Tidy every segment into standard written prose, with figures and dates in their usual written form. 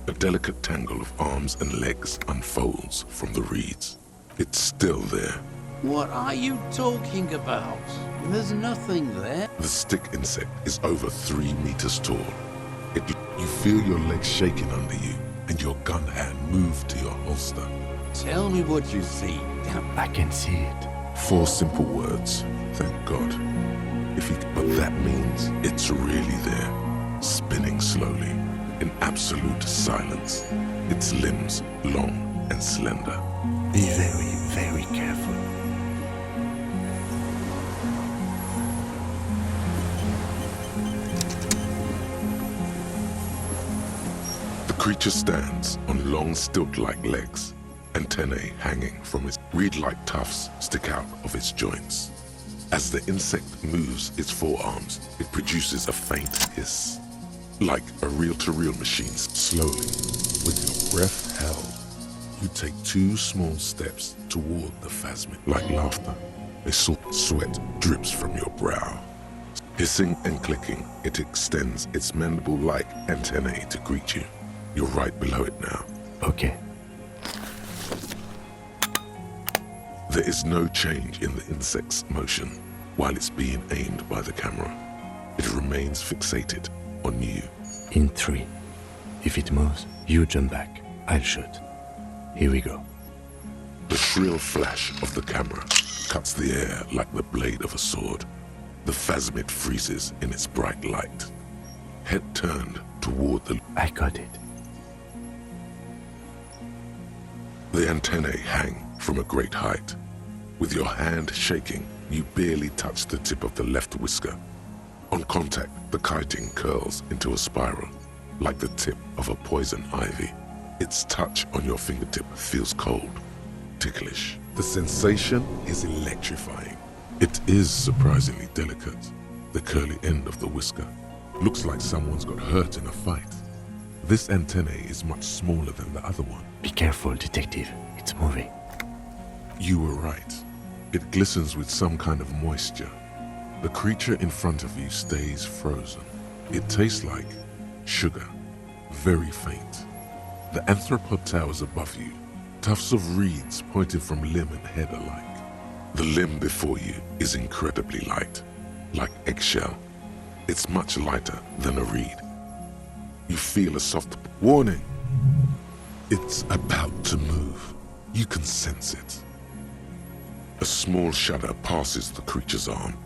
A delicate tangle of arms and legs unfolds from the reeds. It's still there. What are you talking about? There's nothing there. The stick insect is over 3 meters tall. You feel your legs shaking under you and your gun hand move to your holster. Tell me what you see. I can see it. 4 simple words. Thank God. But that means it's really there, spinning slowly, in absolute silence. Its limbs long and slender. Be very, very careful. The creature stands on long stilt-like legs, antennae hanging from its reed-like tufts stick out of its joints. As the insect moves its forearms, it produces a faint hiss, like a reel-to-reel machine. Slowly, with your breath held, you take 2 small steps toward the Phasmid. Like laughter, a sweat drips from your brow. Hissing and clicking, it extends its mandible-like antennae to greet you. You're right below it now. Okay. There is no change in the insect's motion while it's being aimed by the camera. It remains fixated on you. In 3. If it moves, you jump back. I'll shoot. Here we go. The shrill flash of the camera cuts the air like the blade of a sword. The Phasmid freezes in its bright light. Head turned toward the... I got it. The antennae hang from a great height. With your hand shaking, you barely touch the tip of the left whisker. On contact, the chitin curls into a spiral, like the tip of a poison ivy. Its touch on your fingertip feels cold, ticklish. The sensation is electrifying. It is surprisingly delicate. The curly end of the whisker looks like someone's got hurt in a fight. This antennae is much smaller than the other one. Be careful, detective. It's moving. You were right. It glistens with some kind of moisture. The creature in front of you stays frozen. It tastes like sugar, very faint. The anthropod towers above you, tufts of reeds pointing from limb and head alike. The limb before you is incredibly light, like eggshell. It's much lighter than a reed. You feel a soft warning. It's about to move. You can sense it. A small shudder passes the creature's arm.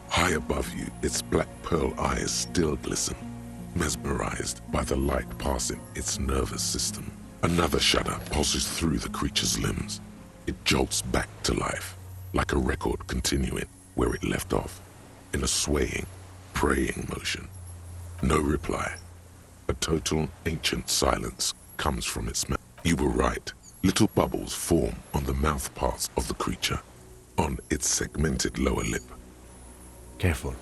High above you, its black pearl eyes still glisten, mesmerized by the light passing its nervous system. Another shudder pulses through the creature's limbs. It jolts back to life, like a record continuing where it left off, in a swaying, praying motion. No reply. A total ancient silence comes from its mouth. You were right. Little bubbles form on the mouth parts of the creature, on its segmented lower lip. Careful.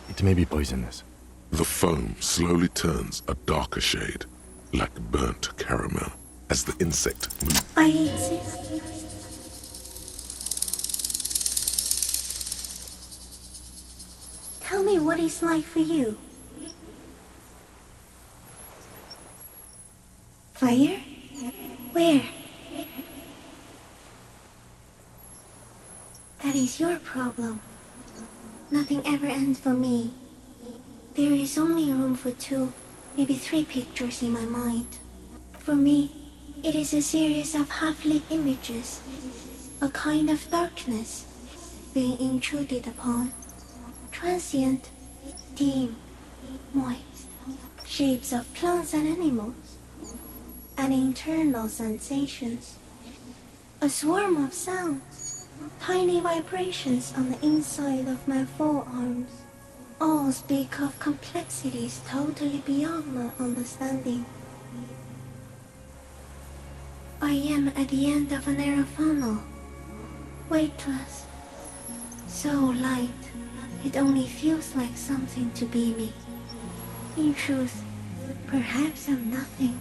It may be poisonous. The foam slowly turns a darker shade, like burnt caramel, as the insect moves. I exist. Tell me what it's like for you. Fire? Where? That is your problem. Nothing ever ends for me. There is only room for 2, maybe 3 pictures in my mind. For me, it is a series of half-lit images, a kind of darkness being intruded upon, transient, dim, moist, shapes of plants and animals, and internal sensations, a swarm of sounds, tiny vibrations on the inside of my forearms. All speak of complexities totally beyond my understanding. I am at the end of a narrow funnel, weightless, so light it only feels like something to be me. In truth, perhaps I'm nothing.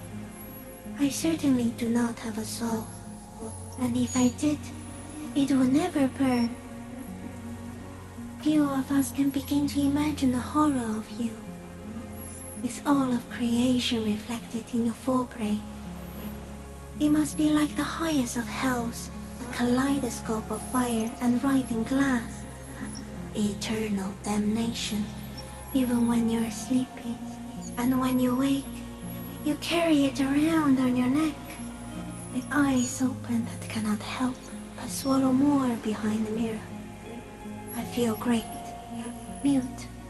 I certainly do not have a soul, and if I did, it would never burn. Few of us can begin to imagine the horror of you. It's all of creation reflected in your forebrain. It must be like the highest of hells, a kaleidoscope of fire and writhing glass. Eternal damnation, even when you're sleeping. And when you wake, you carry it around on your neck, with eyes open that cannot help but swallow more behind the mirror. I feel great, mute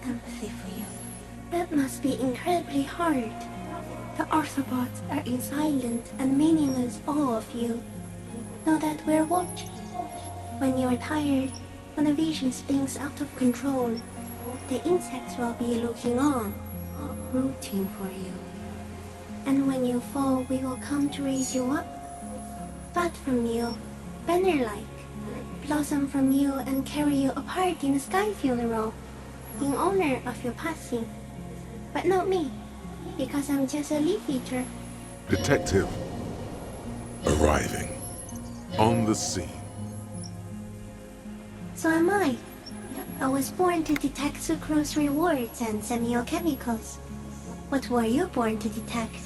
empathy for you. That must be incredibly hard. The Arthropods are in silent and meaningless awe of you. Know that we're watching. When you're tired, when the vision spins out of control, the insects will be looking on, rooting for you. And when you fall, we will come to raise you up. Bud from you, banner-like, blossom from you and carry you apart in a sky funeral, in honor of your passing. But not me, because I'm just a leaf eater. Detective. Arriving. On the scene. So am I. I was born to detect sucrose rewards and semiochemicals. What were you born to detect?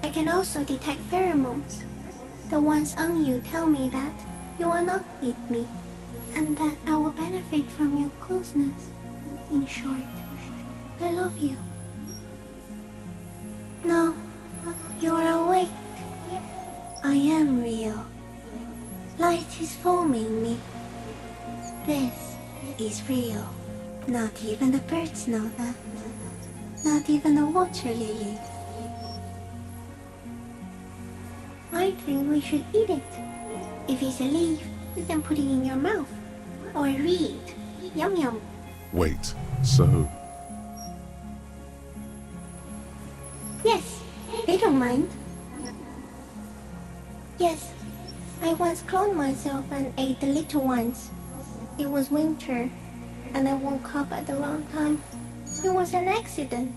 I can also detect pheromones. The ones on you tell me that you will not eat me, and that I will benefit from your closeness. In short, I love you. No, you are awake. I am real. Light is foaming me. This is real. Not even the birds know that. Not even the water lily. I think we should eat it. If it's a leaf, you can put it in your mouth. Or read. Yum yum. Wait, so Yes, they don't mind. Yes, I once cloned myself and ate the little ones. It was winter, and I woke up at the wrong time. It was an accident.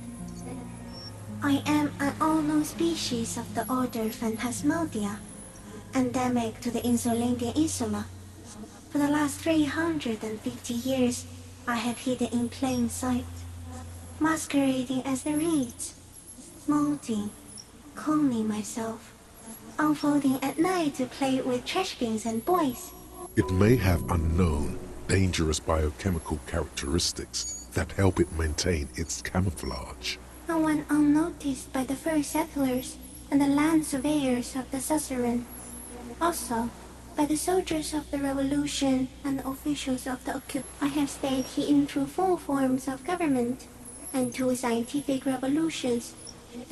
I am an unknown species of the order Phasmodia, endemic to the Insulindian insula. For the last 350 years, I have hidden in plain sight, masquerading as the reeds, molding, cloning myself, unfolding at night to play with trash bins and boys. it may have unknown, dangerous biochemical characteristics that help it maintain its camouflage. And went unnoticed by the first settlers and the land surveyors of the suzerain. Also, by the soldiers of the revolution and the officials of the occupation. I have stayed hidden through 4 forms of government and 2 scientific revolutions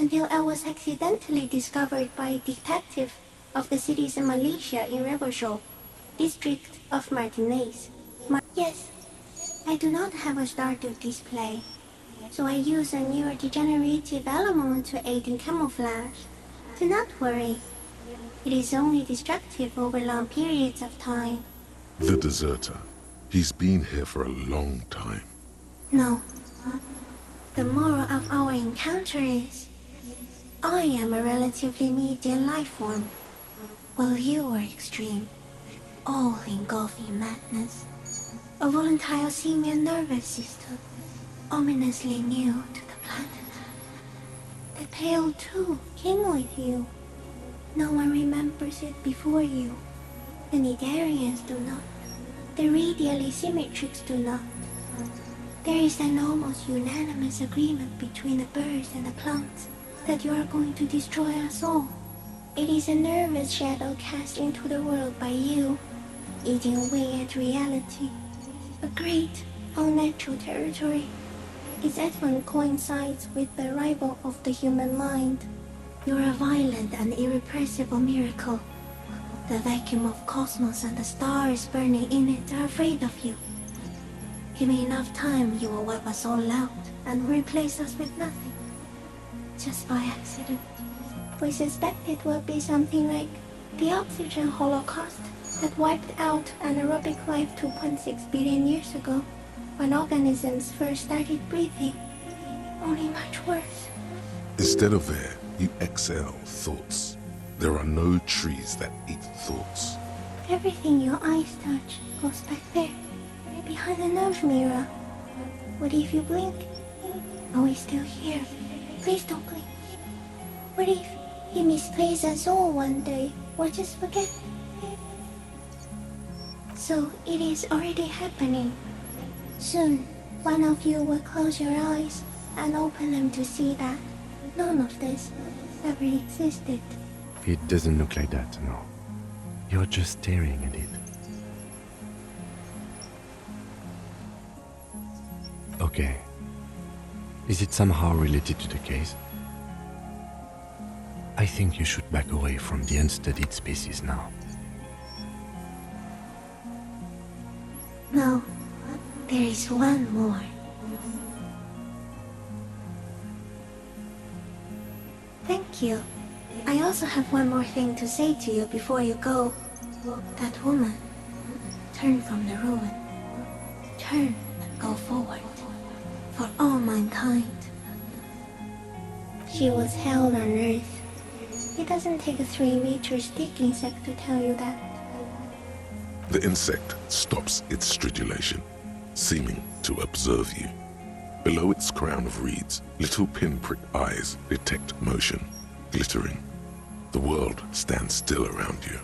until I was accidentally discovered by a detective of the citizen militia in Rebelshop, district of Martinez. Yes, I do not have a starter display, so I use a neurodegenerative element to aid in camouflage. Do not worry. It is only destructive over long periods of time. The deserter. He's been here for a long time. No. The moral of our encounter is, I am a relatively medium life form, while you are extreme, all-engulfing madness. A volatile simian nervous system, ominously new to the planet. The Pale too came with you. No one remembers it before you. The Nidarians do not. The radially symmetrics do not. There is an almost unanimous agreement between the birds and the plants that you are going to destroy us all. It is a nervous shadow cast into the world by you, eating away at reality. A great, unnatural territory. Its advent coincides with the arrival of the human mind. You're a violent and irrepressible miracle. The vacuum of cosmos and the stars burning in it are afraid of you. Give me enough time, you will wipe us all out and replace us with nothing. Just by accident. We suspect it will be something like the oxygen holocaust that wiped out anaerobic life 2.6 billion years ago, when organisms first started breathing. Only much worse. Instead of air, you exhale thoughts. There are no trees that eat thoughts. Everything your eyes touch goes back there, behind the nerve mirror. But if you blink, Are we still here? Please don't blink. What if he misplaces us all one day? Or just forget? So it is already happening. Soon, one of you will close your eyes and open them to see that none of this ever existed. It doesn't look like that, no. You're just staring at it. Okay. Is it somehow related to the case? I think you should back away from the unstudied species now. No, there is one more. Thank you. I also have one more thing to say to you before you go. That woman, turn from the ruin. Turn and go forward. For all mankind. She was held on Earth. It doesn't take a 3-meter stick insect to tell you that. The insect stops its stridulation, seeming to observe you. Below its crown of reeds, little pinprick eyes detect motion, glittering. The world stands still around you.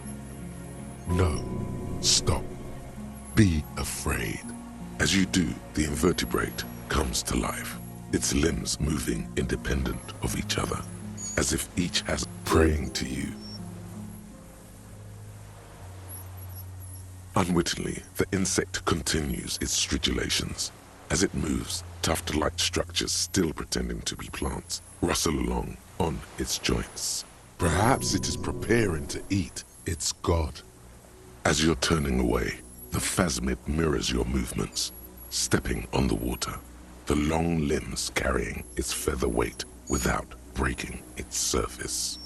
No, stop. Be afraid. As you do, the invertebrate comes to life, its limbs moving independent of each other, as if each has praying to you. Unwittingly, the insect continues its stridulations. As it moves, tuft-like structures still pretending to be plants rustle along on its joints. Perhaps it is preparing to eat its god. As you're turning away, the Phasmid mirrors your movements, stepping on the water, the long limbs carrying its feather weight without breaking its surface.